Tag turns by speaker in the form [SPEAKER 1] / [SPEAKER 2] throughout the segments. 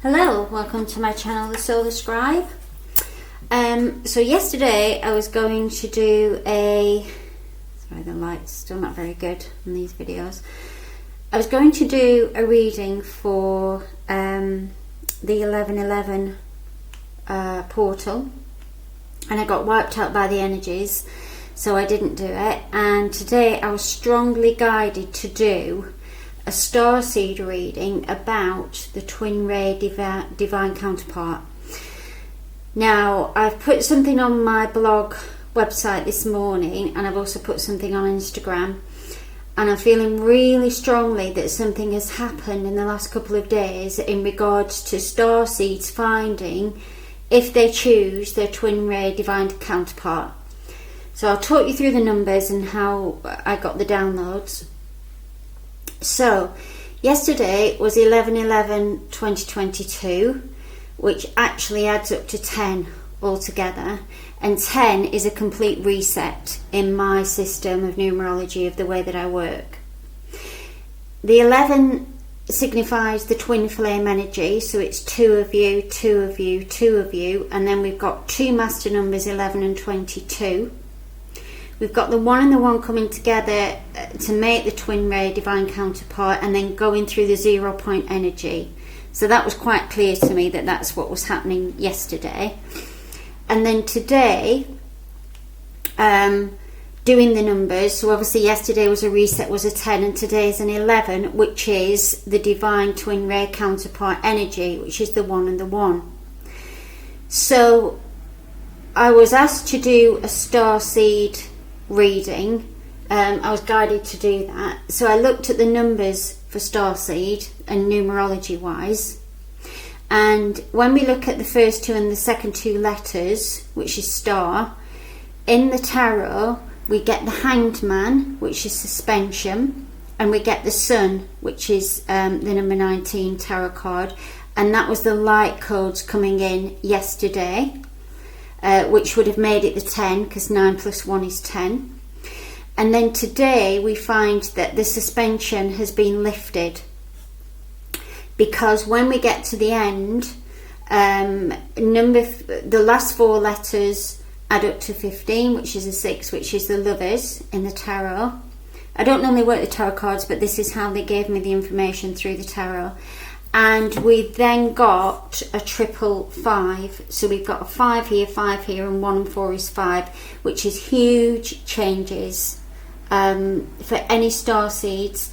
[SPEAKER 1] Hello, welcome to my channel, The Solar Scribe. So yesterday I was going to do sorry, the light's still not very good in these videos. I was going to do a reading for the 1111 portal, and I got wiped out by the energies, so I didn't do it. And today I was strongly guided to do a starseed reading about the Twin Ray Divine Counterpart. Now, I've put something on my blog website this morning, and I've also put something on Instagram, and I'm feeling really strongly that something has happened in the last couple of days in regards to starseeds finding, if they choose, their Twin Ray Divine Counterpart. So I'll talk you through the numbers and how I got the downloads. So yesterday was 11/11/2022, which actually adds up to 10 altogether, and 10 is a complete reset in my system of numerology, of the way that I work. The 11 signifies the twin flame energy, so it's two of you, two of you, two of you, and then we've got two master numbers, 11 and 22. We've got the 1 and the 1 coming together to make the Twin Ray Divine Counterpart, and then going through the 0 point energy. So that was quite clear to me that that's what was happening yesterday. And then today, doing the numbers, so obviously yesterday was a reset, was a 10, and today is an 11, which is the Divine Twin Ray Counterpart energy, which is the 1 and the 1. So I was asked to do a starseed reading. I was guided to do that. So I looked at the numbers for starseed and numerology wise, and when we look at the first two and the second two letters, which is star, in the tarot we get the Hanged Man, which is suspension, and we get the Sun, which is the number 19 tarot card, and that was the light codes coming in yesterday, which would have made it the 10, because 9 plus 1 is 10. And then today we find that the suspension has been lifted, because when we get to the end, the last four letters add up to 15, which is a 6, which is the Lovers in the tarot. I don't normally work the tarot cards, but this is how they gave me the information through the tarot. And we then got a 555, so we've got a 5 here, and 1 and 4 is 5, which is huge changes for any starseeds.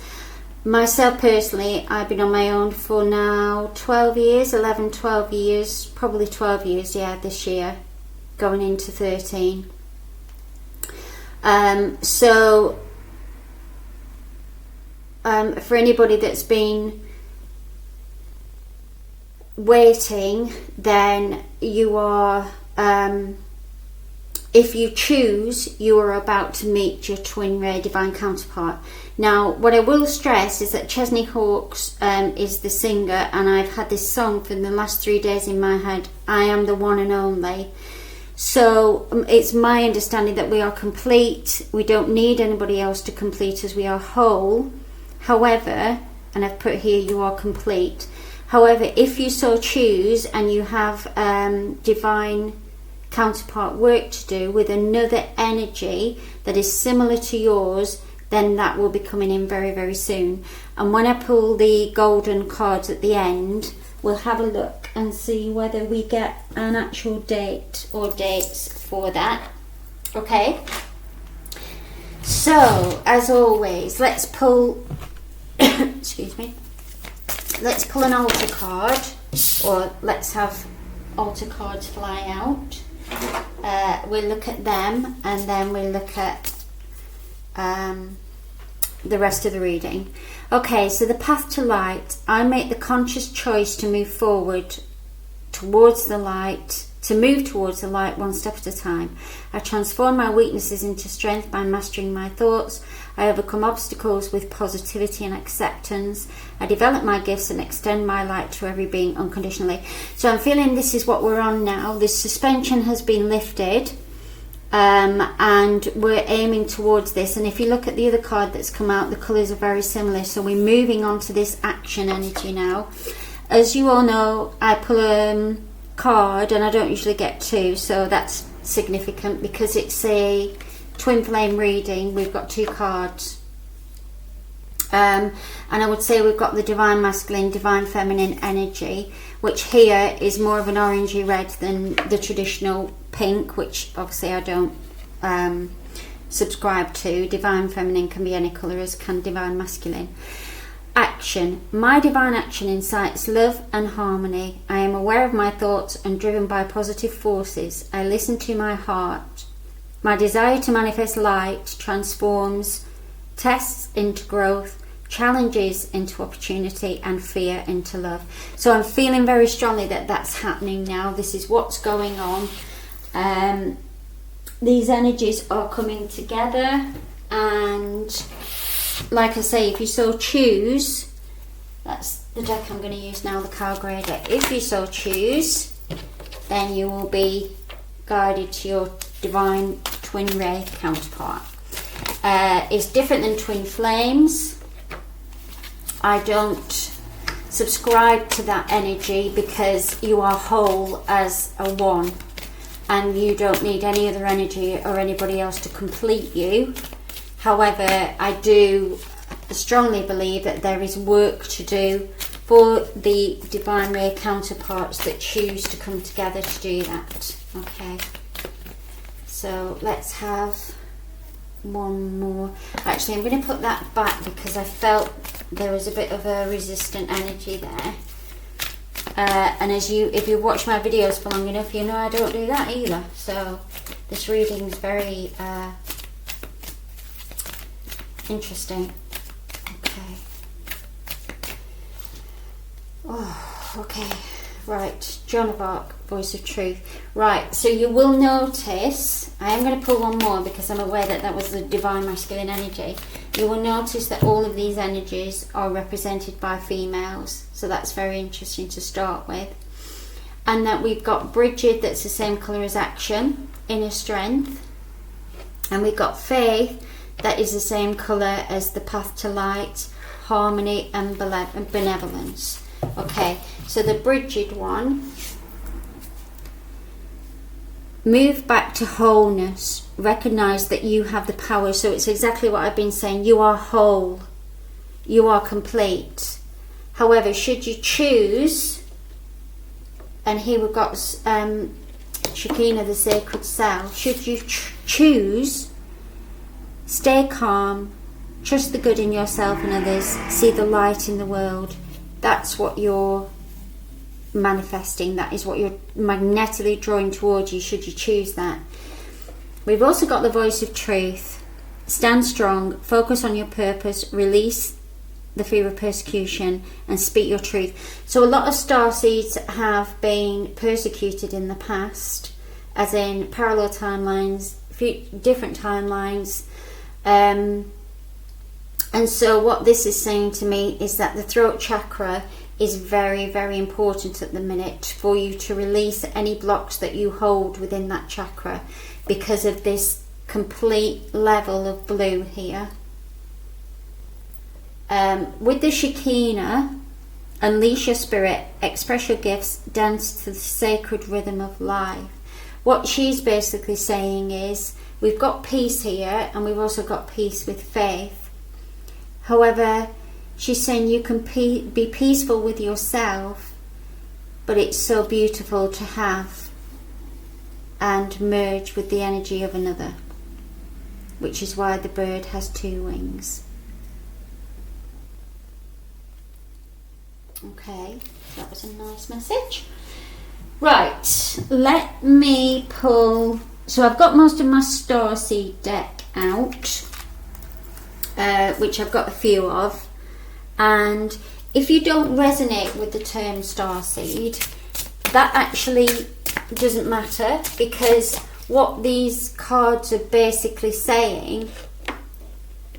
[SPEAKER 1] Myself personally, I've been on my own for now 12 years, 12 years, probably 12 years, yeah, this year, going into 13. For anybody that's been waiting, then you are, if you choose, you are about to meet your Twin Ray Divine Counterpart. Now, what I will stress is that Chesney Hawkes is the singer, and I've had this song for the last 3 days in my head, I am the one and only. So it's my understanding that we are complete. We don't need anybody else to complete us. We are whole. However, and I've put here, you are complete. However, if you so choose and you have divine counterpart work to do with another energy that is similar to yours, then that will be coming in very, very soon. And when I pull the golden cards at the end, we'll have a look and see whether we get an actual date or dates for that. Okay? So, as always, let's pull excuse me. Let's pull an altar card, or let's have altar cards fly out. We'll look at them, and then we'll look at the rest of the reading. Okay, so the path to light. I make the conscious choice to move forward towards the light, to move towards the light one step at a time. I transform my weaknesses into strength by mastering my thoughts. I overcome obstacles with positivity and acceptance. I develop my gifts and extend my light to every being unconditionally. So I'm feeling this is what we're on now. This suspension has been lifted, and we're aiming towards this. And if you look at the other card that's come out, the colours are very similar. So we're moving on to this action energy now as you all know, I pull a card and I don't usually get two, so that's significant because it's a twin flame reading. We've got two cards. And I would say we've got the Divine Masculine, Divine Feminine energy, which here is more of an orangey red than the traditional pink, which obviously I don't subscribe to. Divine Feminine can be any colour, as can Divine Masculine. Action. My divine action incites love and harmony. I am aware of my thoughts and driven by positive forces. I listen to my heart. My desire to manifest light transforms tests into growth, challenges into opportunity, and fear into love. So I'm feeling very strongly that that's happening now. This is what's going on. These energies are coming together, and like I say, if you so choose, that's the deck I'm going to use now, the Card Grader. If you so choose, then you will be guided to your Divine Twin Ray Counterpart. It's different than Twin Flames. I don't subscribe to that energy because you are whole as a one and you don't need any other energy or anybody else to complete you. However, I do strongly believe that there is work to do for the Divine Ray counterparts that choose to come together to do that. Okay, so let's have one more. Actually, I'm going to put that back because I felt there was a bit of a resistant energy there. And if you watch my videos for long enough, you know I don't do that either. So this reading is very interesting. Okay. Oh, okay. Right. Joan of Arc, Voice of Truth. Right. So you will notice, I am going to pull one more because I'm aware that that was the Divine Masculine energy. You will notice that all of these energies are represented by females. So that's very interesting to start with. And that we've got Bridget, that's the same colour as Action, Inner Strength. And we've got Faith, that is the same colour as the Path to Light, Harmony and Benevolence. Okay, so the Bridget one, move back to wholeness, recognise that you have the power. So it's exactly what I've been saying, you are whole, you are complete. However, should you choose, and here we've got Shekinah, the Sacred Self, should you choose, stay calm, trust the good in yourself and others, see the light in the world. That's what you're manifesting. That is what you're magnetically drawing towards you, should you choose that. We've also got the Voice of Truth. Stand strong, focus on your purpose, release the fear of persecution, and speak your truth. So a lot of starseeds have been persecuted in the past, as in parallel timelines, different timelines. And so what this is saying to me is that the throat chakra is very, very important at the minute for you to release any blocks that you hold within that chakra because of this complete level of blue here. With the Shekinah, unleash your spirit, express your gifts, dance to the sacred rhythm of life. What she's basically saying is, we've got peace here and we've also got peace with faith. However, she's saying you can be peaceful with yourself, but it's so beautiful to have and merge with the energy of another, which is why the bird has two wings. Okay, that was a nice message. Right, let me pull. So I've got most of my starseed deck out, which I've got a few of. And if you don't resonate with the term starseed, that actually doesn't matter, because what these cards are basically saying,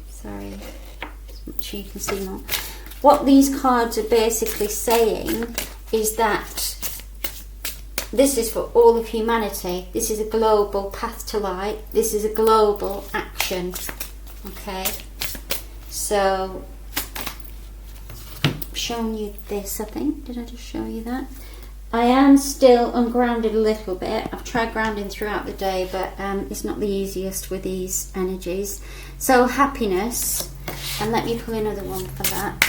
[SPEAKER 1] sorry, so you can see more. What these cards are basically saying is that this is for all of humanity. This is a global path to light. This is a global action. Okay, so shown you this, I think. Did I just show you that? I am still ungrounded a little bit. I've tried grounding throughout the day, but it's not the easiest with these energies. So happiness, and let me pull another one for that.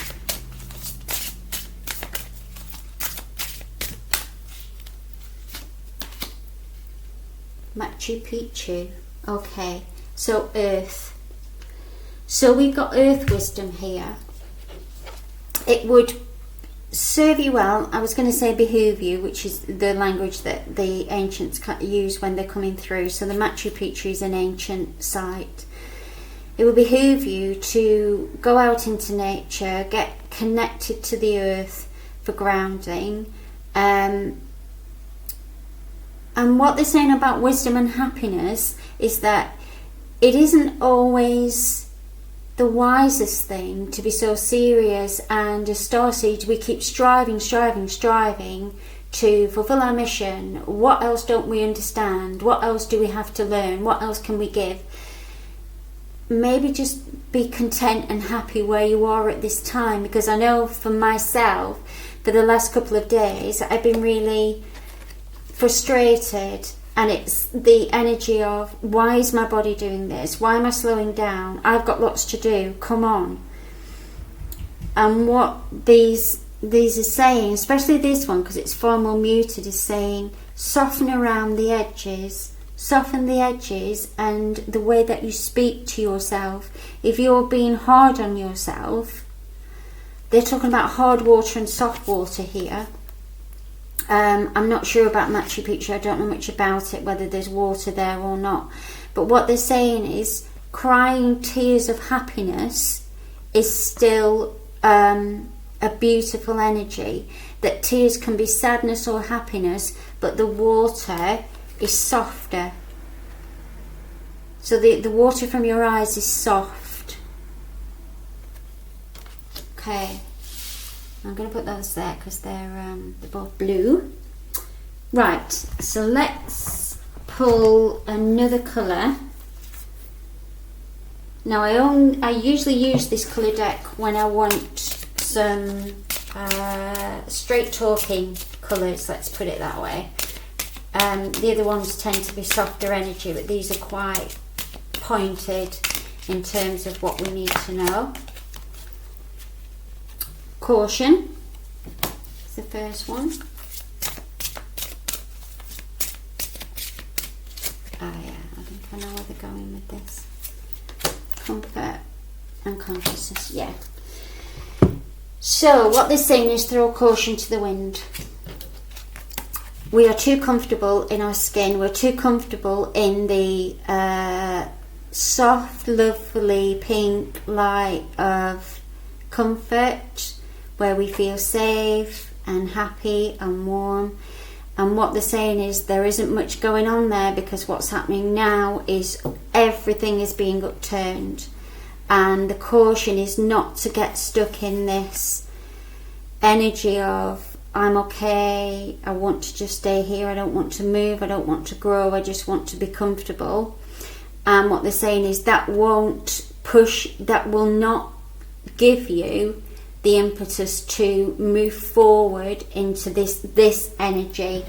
[SPEAKER 1] Machu Picchu. Okay, so earth. So we've got earth wisdom here. It would serve you well. I was going to say behoove you, which is the language that the ancients use when they're coming through. So the Machu Picchu is an ancient site. It will behoove you to go out into nature, get connected to the earth for grounding. And what they're saying about wisdom and happiness is that it isn't always the wisest thing to be so serious, and as starseeds we keep striving to fulfill our mission. What else don't we understand? What else do we have to learn? What else can we give? Maybe just be content and happy where you are at this time, because I know for myself, for the last couple of days I've been really frustrated. And it's the energy of, why is my body doing this? Why am I slowing down? I've got lots to do. Come on. And what these are saying, especially this one, because it's far more muted, is saying, soften around the edges. Soften the edges and the way that you speak to yourself. If you're being hard on yourself, they're talking about hard water and soft water here. I'm not sure about Machu Picchu. I don't know much about it, whether there's water there or not. But what they're saying is, crying tears of happiness is still a beautiful energy. That tears can be sadness or happiness, but the water is softer. So the water from your eyes is soft. Okay. I'm going to put those there because they're both blue. Right, so let's pull another colour. Now I usually use this colour deck when I want some straight talking colours, let's put it that way. The other ones tend to be softer energy, but these are quite pointed in terms of what we need to know. Caution is the first one. Oh yeah, I think I know where they're going with this. Comfort and consciousness, yeah. So what they're saying is, throw caution to the wind. We are too comfortable in our skin. We're too comfortable in the soft, lovely pink light of comfort, where we feel safe and happy and warm. And what they're saying is, there isn't much going on there, because what's happening now is everything is being upturned, and the caution is not to get stuck in this energy of, I'm okay, I want to just stay here, I don't want to move, I don't want to grow, I just want to be comfortable. And what they're saying is, that won't push, that will not give you the impetus to move forward into this energy,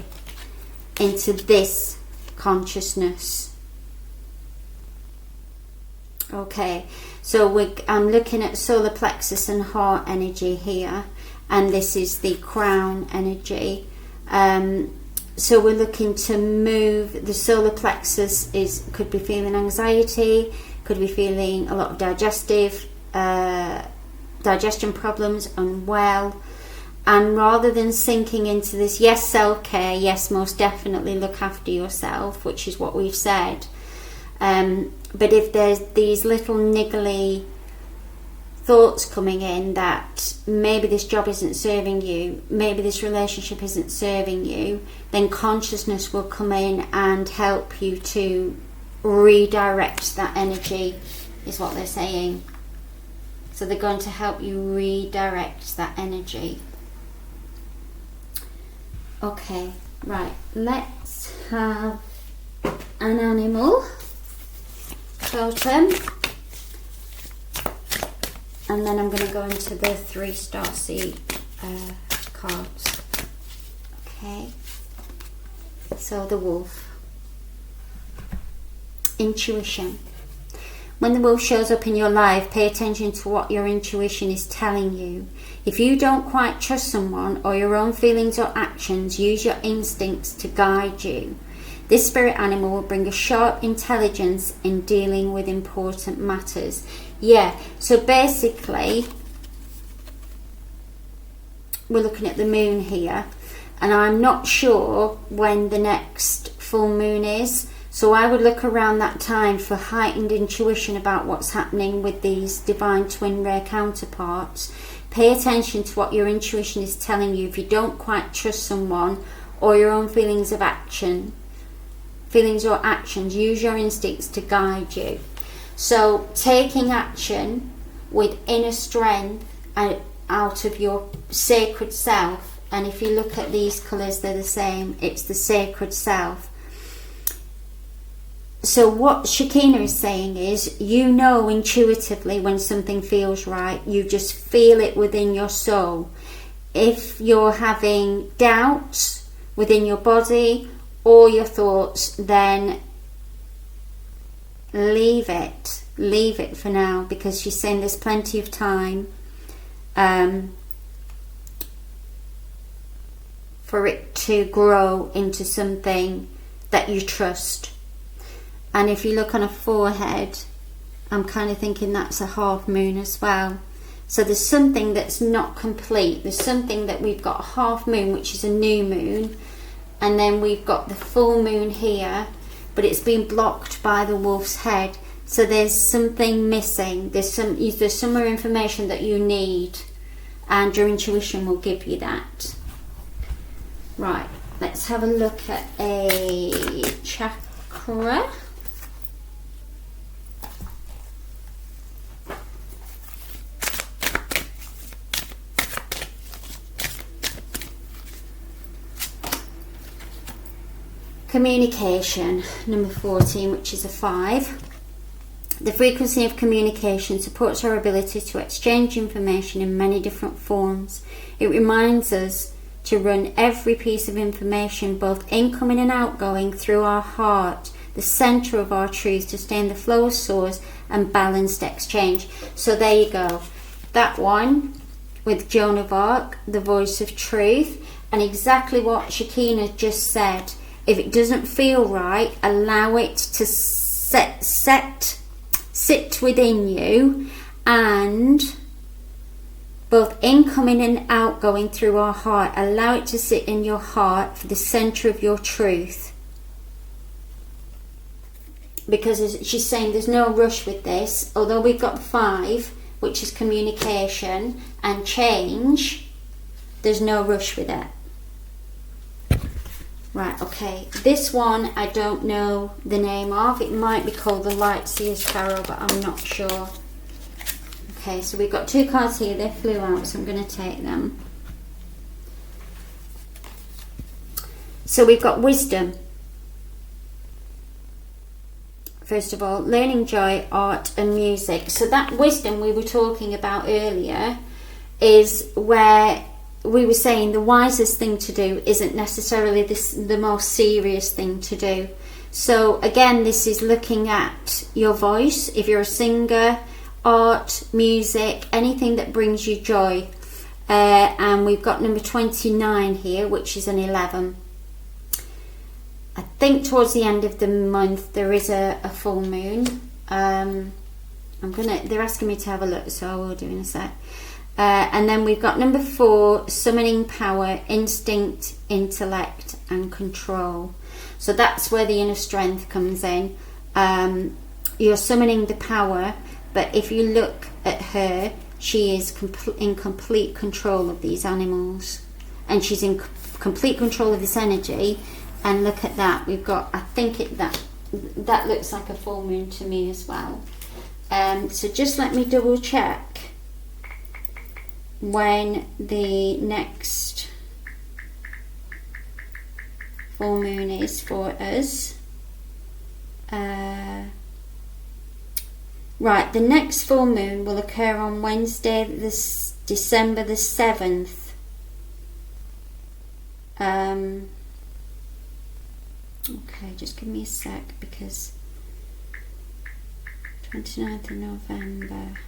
[SPEAKER 1] into this consciousness. Okay, so I'm looking at solar plexus and heart energy here, and this is the crown energy. So we're looking to move the solar plexus. Could be feeling anxiety, could be feeling a lot of digestion problems, unwell. And rather than sinking into this, yes, self-care, yes, most definitely look after yourself, which is what we've said, but if there's these little niggly thoughts coming in that maybe this job isn't serving you, maybe this relationship isn't serving you, then consciousness will come in and help you to redirect that energy, is what they're saying. So they're going to help you redirect that energy. Okay, right, let's have an animal totem, and then I'm going to go into the 3 starseed cards. Okay, so the wolf. Intuition. When the wolf shows up in your life, pay attention to what your intuition is telling you. If you don't quite trust someone or your own feelings or actions, use your instincts to guide you. This spirit animal will bring a sharp intelligence in dealing with important matters. Yeah, so basically, we're looking at the moon here, and I'm not sure when the next full moon is. So I would look around that time for heightened intuition about what's happening with these Divine Twin Ray Counterparts. Pay attention to what your intuition is telling you if you don't quite trust someone or your own feelings or actions. Use your instincts to guide you. So taking action with inner strength and out of your sacred self. And if you look at these colours, they're the same. It's the sacred self. So what Shekinah is saying is, you know intuitively when something feels right. You just feel it within your soul. If you're having doubts within your body or your thoughts, then leave it. Leave it for now, because she's saying there's plenty of time for it to grow into something that you trust. And if you look on a forehead, I'm kind of thinking that's a half moon as well. So there's something that's not complete. There's something that we've got a half moon, which is a new moon, and then we've got the full moon here, but it's been blocked by the wolf's head. So there's something missing. There's some more information that you need, and your intuition will give you that. Right, let's have a look at a chakra. Communication, number 14, which is a 5. The frequency of communication supports our ability to exchange information in many different forms. It reminds us to run every piece of information, both incoming and outgoing, through our heart, the centre of our truth, to stay in the flow of source and balanced exchange. So there you go. That one with Joan of Arc, the voice of truth, and exactly what Shekinah just said. If it doesn't feel right, allow it to sit within you, and both incoming and outgoing through our heart, allow it to sit in your heart for the centre of your truth. Because as she's saying, there's no rush with this. Although we've got 5, which is communication and change, there's no rush with it. Right, okay, this one I don't know the name of. It might be called the Light Seer's Tarot, but I'm not sure. Okay, so we've got 2 cards here. They flew out, so I'm going to take them. So we've got wisdom. First of all, learning, joy, art and music. So that wisdom we were talking about earlier is where we were saying the wisest thing to do isn't necessarily the most serious thing to do. So again, this is looking at your voice. If you're a singer, art, music, anything that brings you joy. And we've got number 29 here, which is an 11. I think towards the end of the month there is a full moon. They're asking me to have a look, so I will do in a sec. And then we've got number 4, summoning power, instinct, intellect and control. So that's where the inner strength comes in. You're summoning the power, but if you look at her, she is in complete control of these animals, and she's in complete control of this energy. And look at that, we've got, I think that looks like a full moon to me as well. So just let me double check when the next full moon is for us. Right, the next full moon will occur on Wednesday, December the 7th. Okay, just give me a sec, because 29th of November.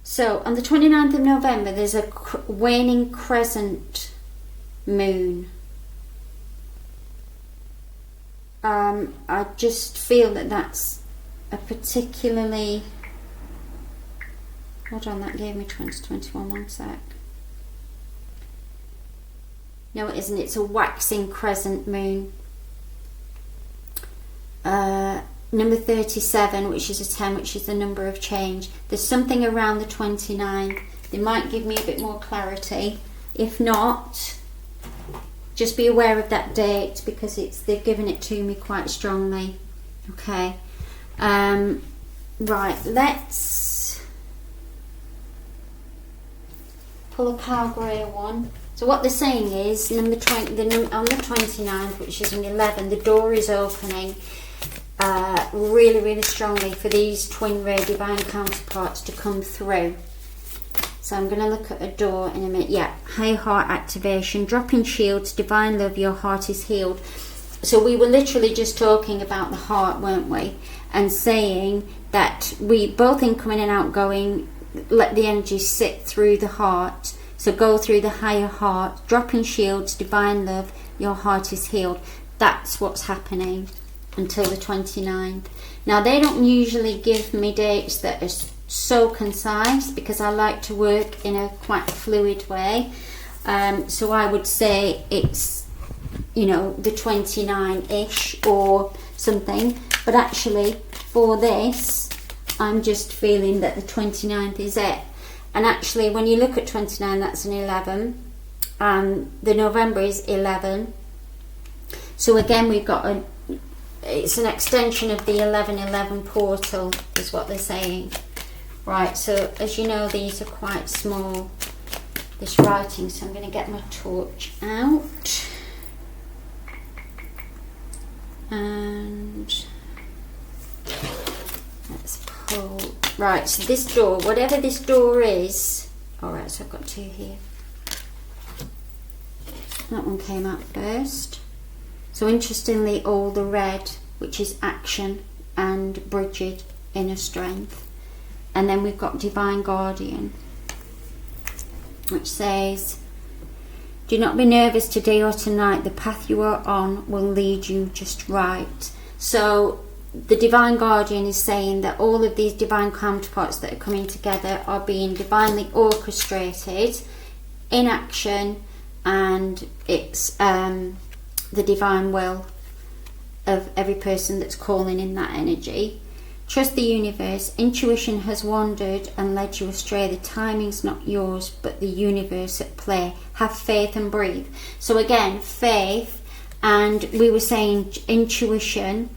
[SPEAKER 1] So on the 29th of November, there's a waning crescent moon. I just feel that that's a particularly... Hold on, that gave me 2021, one sec. No, it isn't. It's a waxing crescent moon. Number 37, which is a 10, which is the number of change. There's something around the 29th. They might give me a bit more clarity. If not, just be aware of that date, because they've given it to me quite strongly. Okay. Right, let's pull a Cow Grey one. So what they're saying is, on the 29th, which is an 11, the door is opening really, really strongly for these twin ray divine counterparts to come through. So I'm going to look at a door in a minute. Yeah, high heart activation, dropping shields, divine love, your heart is healed. So we were literally just talking about the heart, weren't we? And saying that we both incoming and outgoing, let the energy sit through the heart. So go through the higher heart, dropping shields, divine love, your heart is healed. That's what's happening until the 29th. Now, they don't usually give me dates that are so concise, because I like to work in a quite fluid way. So I would say it's, you know, the 29-ish or something. But actually, for this, I'm just feeling that the 29th is it. And actually, when you look at 29, that's an 11. The November is 11. So again, we've got it's an extension of the 1111 portal, is what they're saying. Right, so as you know, these are quite small, this writing, so I'm going to get my torch out. And let's pull. Right, so this door, whatever this door is, alright, so I've got two here. That one came out first. So interestingly, all the red, which is action and Bridget, inner strength. And then we've got Divine Guardian, which says, do not be nervous today or tonight. The path you are on will lead you just right. So the Divine Guardian is saying that all of these divine counterparts that are coming together are being divinely orchestrated in action, and it's the divine will of every person that's calling in that energy. Trust the universe. Intuition has wandered and led you astray. The timing's not yours, but the universe at play. Have faith and breathe. So again, faith, and we were saying intuition,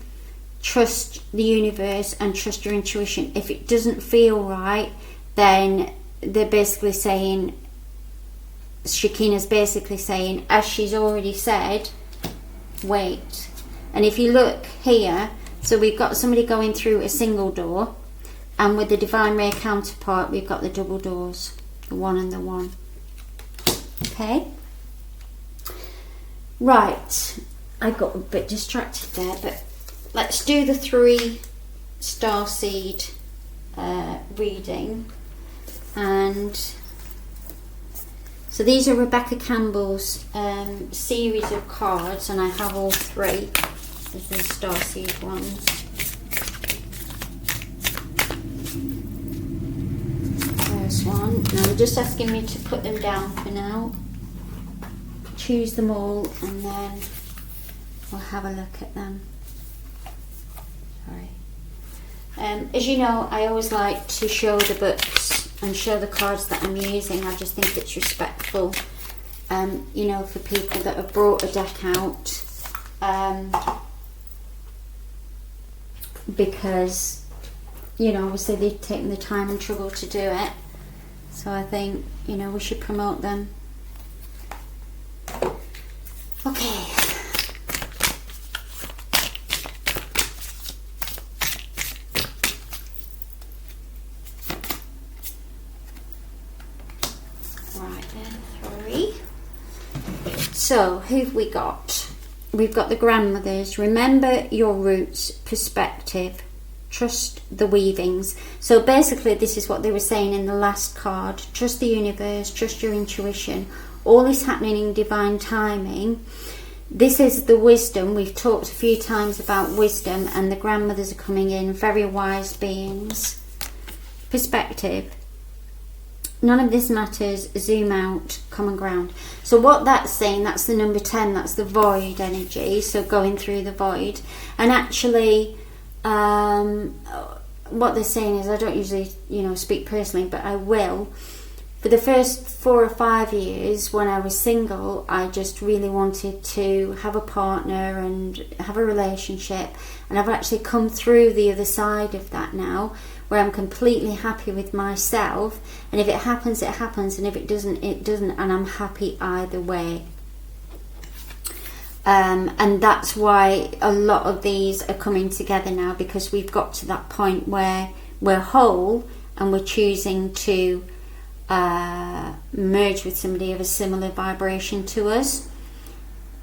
[SPEAKER 1] trust the universe and trust your intuition. If it doesn't feel right, then they're basically saying, Shakina's basically saying, as she's already said, wait. And if you look here, so we've got somebody going through a single door, and with the Divine Ray Counterpart, we've got the double doors, the one and the one. Okay. Right. I got a bit distracted there, but let's do the 3 starseed reading. And so these are Rebecca Campbell's series of cards, and I have all 3 of the starseed ones. First one. Now they're just asking me to put them down for now. Choose them all, and then we'll have a look at them. Sorry. As you know, I always like to show the books and show the cards that I'm using. I just think it's respectful, you know, for people that have brought a deck out, because, you know, obviously they've taken the time and trouble to do it. So I think, you know, we should promote them. Okay. Right then. Sorry. So, who've we got? We've got the grandmothers. Remember your roots, perspective, trust the weavings. So basically this is what they were saying in the last card. Trust the universe, trust your intuition. All is happening in divine timing. This is the wisdom. We've talked a few times about wisdom, and the grandmothers are coming in, very wise beings. Perspective. None of this matters. Zoom out. Common ground. So what that's saying, that's the number 10. That's the void energy. So going through the void. And actually, what they're saying is, I don't usually, speak personally, but I will. For the first 4 or 5 years when I was single, I just really wanted to have a partner and have a relationship. And I've actually come through the other side of that now, where I'm completely happy with myself. And if it happens, it happens. And if it doesn't, it doesn't. And I'm happy either way. And that's why a lot of these are coming together now, because we've got to that point where we're whole and we're choosing to merge with somebody of a similar vibration to us.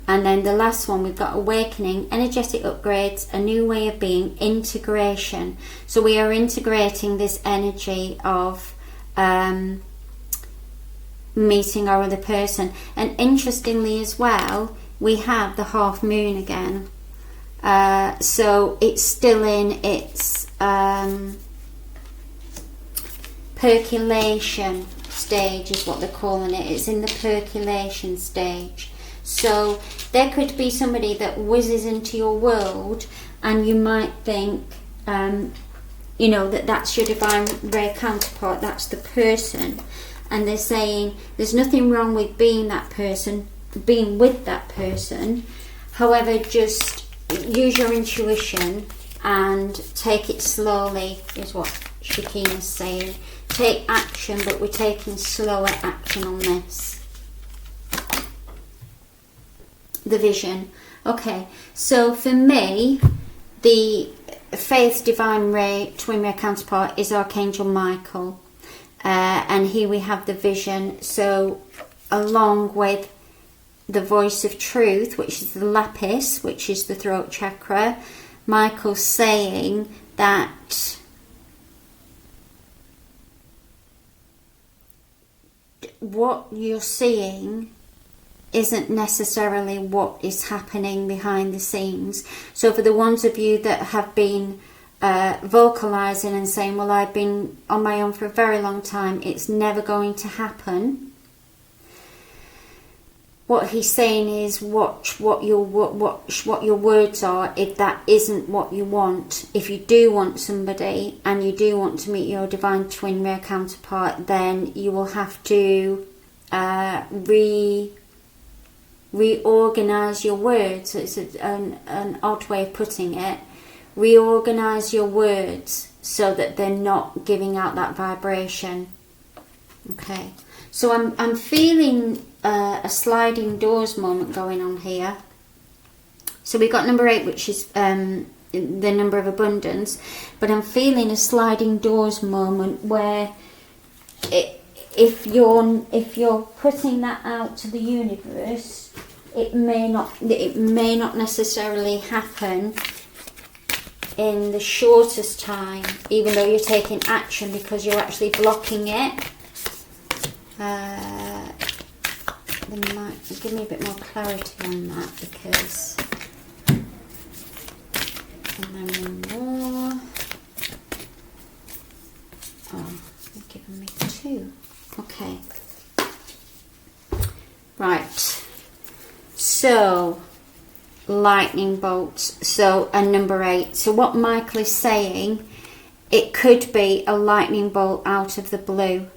[SPEAKER 1] And then the last one, we've got awakening, energetic upgrades, a new way of being, integration. So we are integrating this energy of meeting our other person. And interestingly as well, we have the half moon again. So it's still in its percolation stage is what they're calling it. It's in the percolation stage. So there could be somebody that whizzes into your world, and you might think, that's your divine ray counterpart, that's the person. And they're saying there's nothing wrong with being that person, being with that person. However, just use your intuition and take it slowly, is what Shakina's saying. Take action, but we're taking slower action on this. The vision. Okay, so for me, the Faith's Divine Ray Twin Ray Counterpart is Archangel Michael. And here we have the vision. So along with the voice of truth, which is the lapis, which is the throat chakra, Michael's saying that what you're seeing isn't necessarily what is happening behind the scenes. So for the ones of you that have been vocalizing and saying, well, I've been on my own for a very long time, it's never going to happen. What he's saying is watch what your words are if that isn't what you want. If you do want somebody and you do want to meet your divine twin ray counterpart, then you will have to reorganize your words. It's an odd way of putting it. Reorganize your words so that they're not giving out that vibration. Okay, so I'm feeling a sliding doors moment going on here. So we've got number 8, which is the number of abundance, but I'm feeling a sliding doors moment where if you're putting that out to the universe, it may not necessarily happen in the shortest time, even though you're taking action, because you're actually blocking it. They might give me a bit more clarity on that, because and then one more. Oh, they've given me 2. Okay. Right. So lightning bolts. So and number 8. So what Michael is saying, it could be a lightning bolt out of the blue.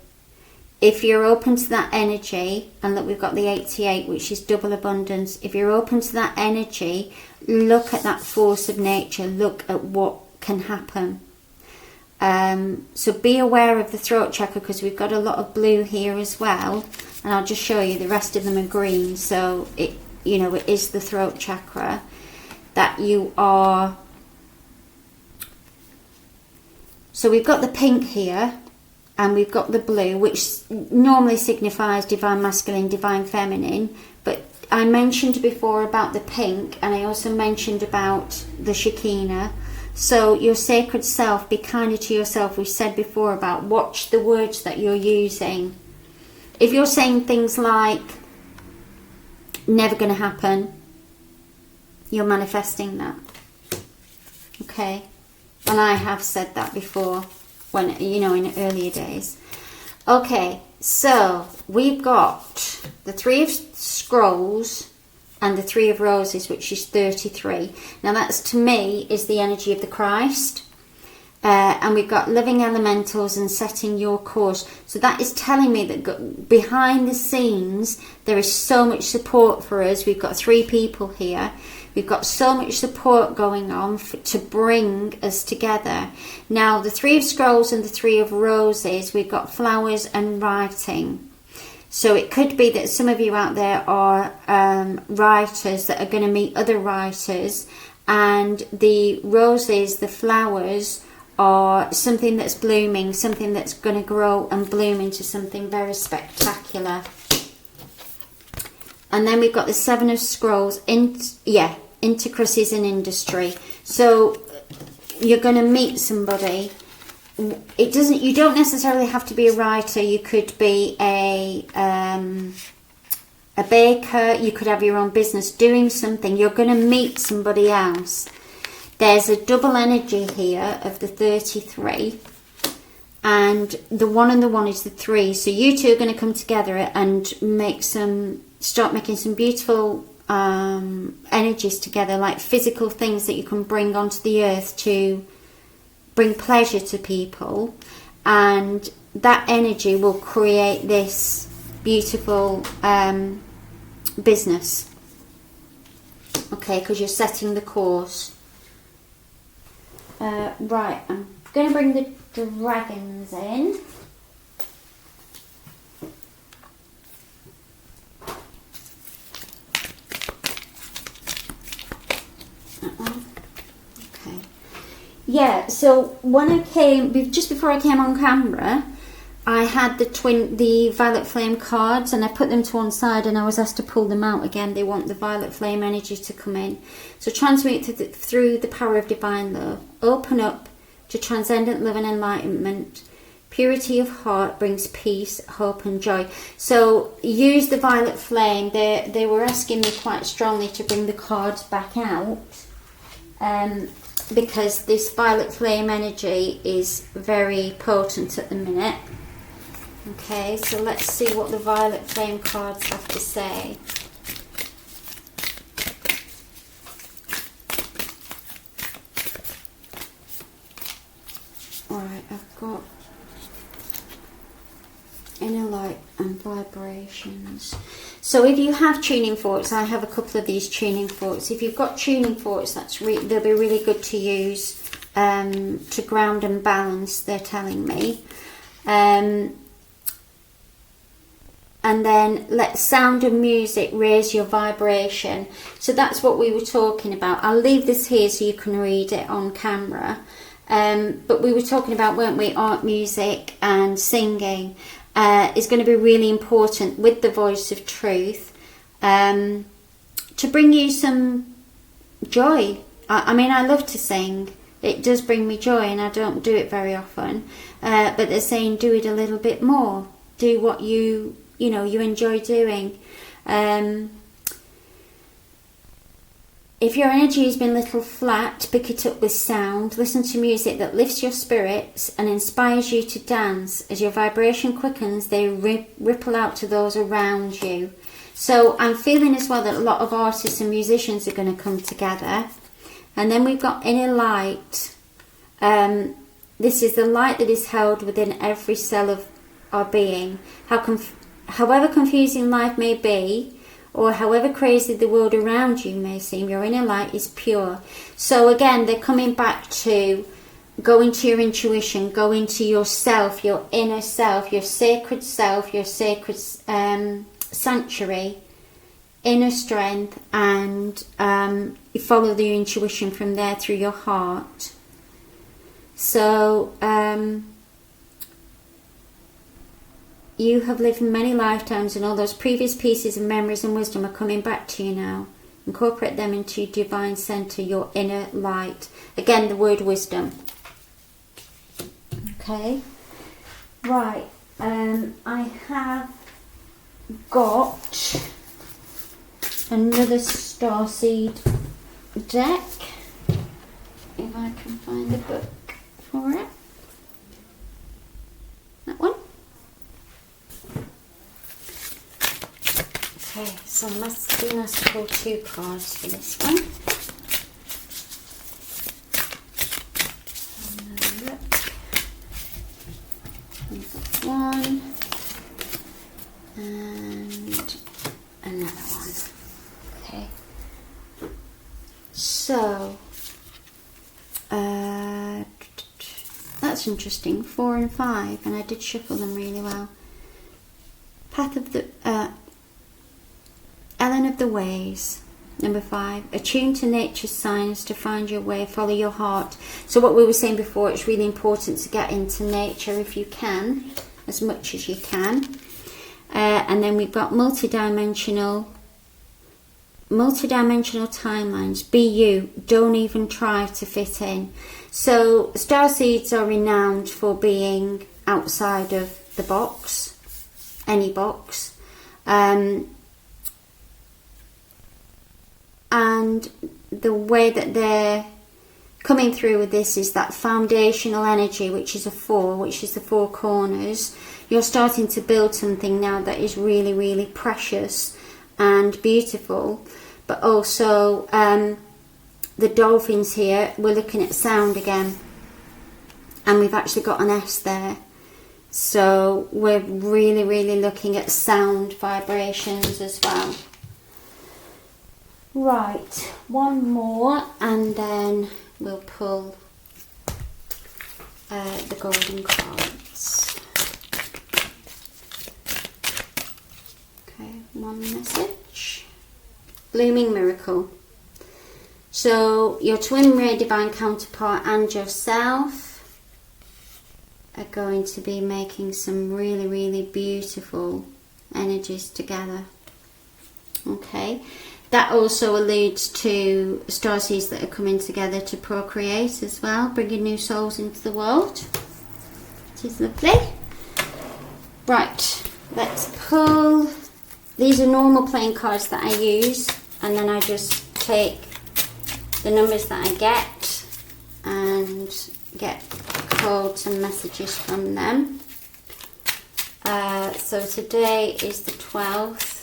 [SPEAKER 1] If you're open to that energy, and look, we've got the 88, which is double abundance. If you're open to that energy, look at that force of nature. Look at what can happen. So be aware of the throat chakra, because we've got a lot of blue here as well. And I'll just show you, the rest of them are green. So it is the throat chakra that you are. So we've got the pink here. and we've got the blue, which normally signifies divine masculine, divine feminine, but I mentioned before about the pink, and I also mentioned about the Shekinah. So your sacred self, be kinder to yourself. We said before about watch the words that you're using. If you're saying things like never going to happen, you're manifesting that. Okay? And I have said that before, when, you know, in earlier days. Okay, so we've got the Three of Scrolls and the Three of Roses, which is 33. Now that's, to me, is the energy of the Christ. And we've got living elementals and setting your course. So that is telling me that behind the scenes there is so much support for us. We've got 3 people here. We've got so much support going on to bring us together. Now the Three of Scrolls and the Three of Roses, we've got flowers and writing. So it could be that some of you out there are writers that are going to meet other writers, and the roses, the flowers, are something that's blooming, something that's going to grow and bloom into something very spectacular. And then we've got the Seven of Scrolls, intricacies in industry. So you're going to meet somebody. You don't necessarily have to be a writer. You could be a baker. You could have your own business doing something. You're going to meet somebody else. There's a double energy here of the 33, and the 1 and the 1 is the 3. So you two are going to come together and start making some beautiful energies together, like physical things that you can bring onto the earth to bring pleasure to people, and that energy will create this beautiful business. Okay, because you're setting the course. Right, I'm going to bring the dragons in. Okay. Yeah, so when I came, just before I came on camera, I had the Violet Flame cards, and I put them to one side, and I was asked to pull them out again. They want the Violet Flame energy to come in. So transmute through the power of divine love. Open up to transcendent love and enlightenment. Purity of heart brings peace, hope and joy. So use the Violet Flame. They were asking me quite strongly to bring the cards back out, because this Violet Flame energy is very potent at the minute. Okay, so let's see what the Violet Flame cards have to say. Alright, I've got inner light and vibrations. So if you have tuning forks, I have a couple of these tuning forks. If you've got tuning forks, they'll be really good to use to ground and balance, they're telling me. And then let sound and music raise your vibration. So that's what we were talking about. I'll leave this here so you can read it on camera. But we were talking about, weren't we, art, music and singing is going to be really important with the voice of truth to bring you some joy. I mean, I love to sing. It does bring me joy, and I don't do it very often. But they're saying do it a little bit more. Do what you enjoy doing. If your energy has been a little flat, pick it up with sound. Listen to music that lifts your spirits and inspires you to dance. As your vibration quickens, they ripple out to those around you. So I'm feeling as well that a lot of artists and musicians are going to come together. And then we've got inner light. This is the light that is held within every cell of our being. However confusing life may be, or however crazy the world around you may seem, your inner light is pure. So again, they're coming back to go into your intuition, go into yourself, your inner self, your sacred sanctuary, inner strength, and you follow the intuition from there through your heart. So you have lived many lifetimes, and all those previous pieces of memories and wisdom are coming back to you now. Incorporate them into your divine center, your inner light. Again, the word wisdom. Okay. Right. I have got another starseed deck. If I can find the book for it. That one. Okay, so I must be nice to pull 2 cards for this one. Look. We've got one and another one. Okay. So that's interesting. 4 and 5, and I did shuffle them really well. Path of the Ellen of the Ways, number 5. Attune to nature's signs to find your way, follow your heart. So what we were saying before, it's really important to get into nature if you can, as much as you can. And then we've got multidimensional timelines. Be you. Don't even try to fit in. So starseeds are renowned for being outside of the box, any box. And the way that they're coming through with this is that foundational energy, which is a 4, which is the 4 corners. You're starting to build something now that is really, really precious and beautiful. But also the dolphins here, we're looking at sound again. And we've actually got an S there. So we're really, really looking at sound vibrations as well. Right, one more and then we'll pull the golden cards. Okay, one message. Blooming miracle. So your twin ray divine counterpart and yourself are going to be making some really, really beautiful energies together. Okay. That also alludes to starseeds that are coming together to procreate as well, bringing new souls into the world. It is lovely. Right, let's pull. These are normal playing cards that I use, and then I just take the numbers that I get and get codes and messages from them. So today is the 12th.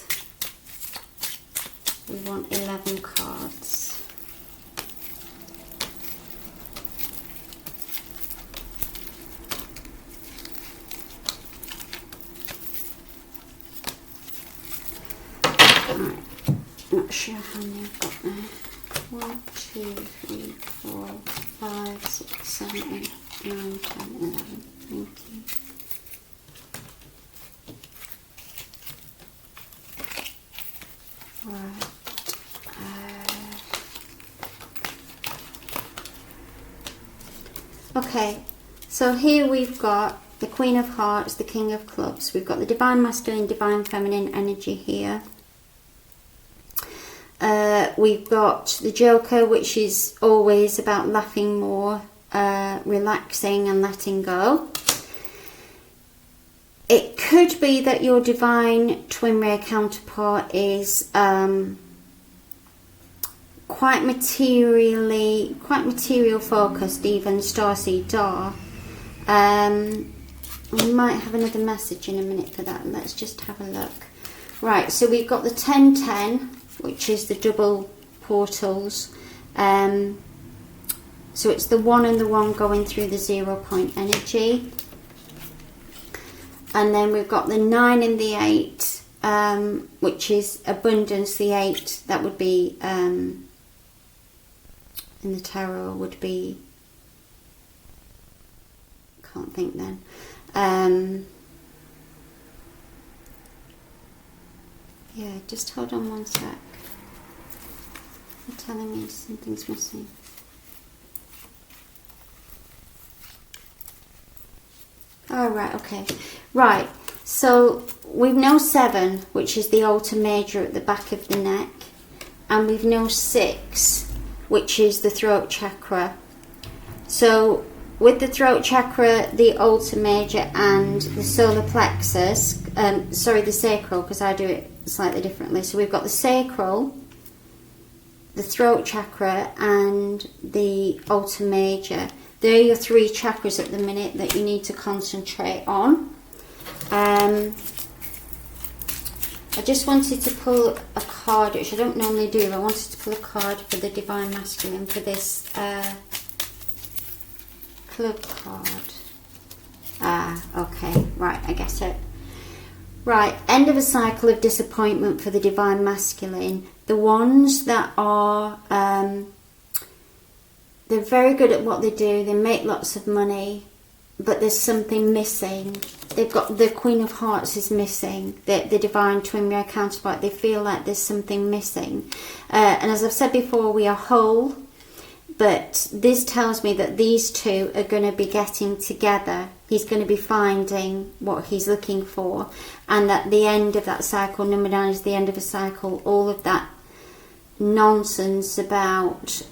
[SPEAKER 1] We want 11 cards. Right. Not sure how many I've got there. 1, 2, 3, 4, 5, 6, 7, 8, 9, 10, 11. Thank you. Right. Okay, so here we've got the Queen of Hearts, the King of Clubs. We've got the Divine Masculine, Divine Feminine energy here. We've got the Joker, which is always about laughing more, relaxing and letting go. It could be that your Divine Twin Ray Counterpart is quite material focused, even starseeds are. We might have another message in a minute for that. Let's just have a look. Right, so we've got the 1010, which is the double portals. So it's the 1 and the 1 going through the 0 point energy. And then we've got the 9 and the 8, which is abundance. The 8, that would be, in the tarot, would be, can't think then. Yeah, just hold on one sec. They're telling me something's missing. Oh, right, okay. Right, So we've now 7, which is the altar major at the back of the neck, and we've now 6, which is the throat chakra. So with the throat chakra, the altar major, and the solar plexus, the sacral, because I do it slightly differently. So we've got the sacral, the throat chakra, and the altar major. They're your 3 chakras at the minute that you need to concentrate on. I just wanted to pull a card, which I don't normally do. I wanted to pull a card for the Divine Masculine for this club card. Okay, right, I get it. Right, end of a cycle of disappointment for the Divine Masculine. The ones that are, they're very good at what they do, they make lots of money, but there's something missing. They've got the Queen of Hearts is missing, the Divine Twin Ray Counterpart. They feel like there's something missing. And as I've said before, we are whole, but this tells me that these two are going to be getting together. He's going to be finding what he's looking for, and at the end of that cycle, number 9 is the end of a cycle, all of that nonsense about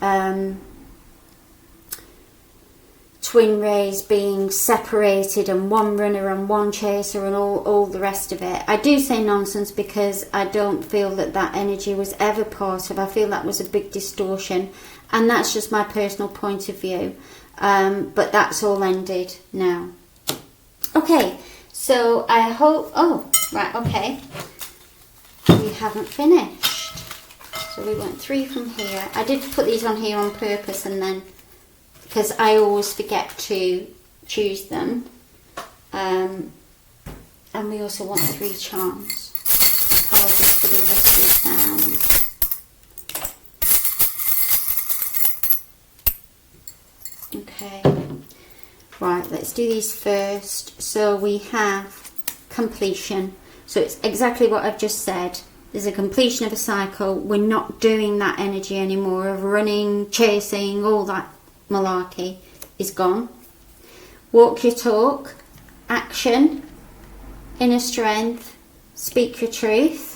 [SPEAKER 1] twin rays being separated and one runner and one chaser and all the rest of it. I do say nonsense because I don't feel that that energy was ever part of. I feel that was a big distortion, and that's just my personal point of view. But that's all ended now. Okay, so I hope... Oh, right, okay. We haven't finished. So we went 3 from here. I did put these on here on purpose, and then... because I always forget to choose them. And we also want 3 charms. Apologies for the rustly sound. Okay. Right, let's do these first. So we have completion. So it's exactly what I've just said. There's a completion of a cycle. We're not doing that energy anymore of running, chasing, all that malarkey is gone. Walk your talk, action, inner strength, speak your truth,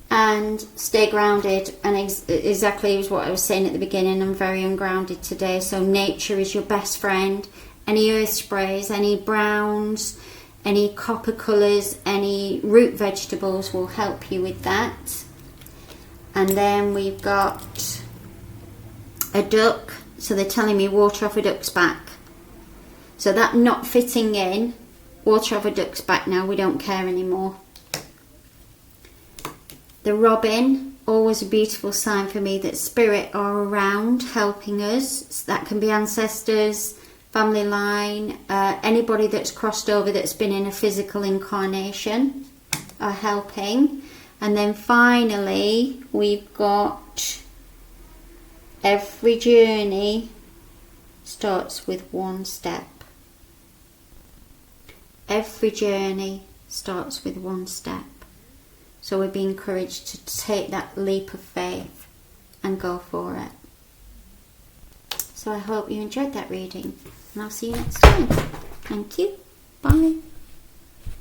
[SPEAKER 1] and stay grounded. And exactly as what I was saying at the beginning, I'm very ungrounded today. So nature is your best friend. Any earth sprays, any browns, any copper colours, any root vegetables will help you with that. And then we've got a duck. So they're telling me water off a duck's back. So that not fitting in, water off a duck's back now, we don't care anymore. The robin, always a beautiful sign for me that spirit are around helping us. So that can be ancestors, family line, anybody that's crossed over that's been in a physical incarnation are helping. And then finally we've got every journey starts with one step. Every journey starts with one step. So we're being encouraged to take that leap of faith and go for it. So I hope you enjoyed that reading, and I'll see you next time. Thank you. Bye.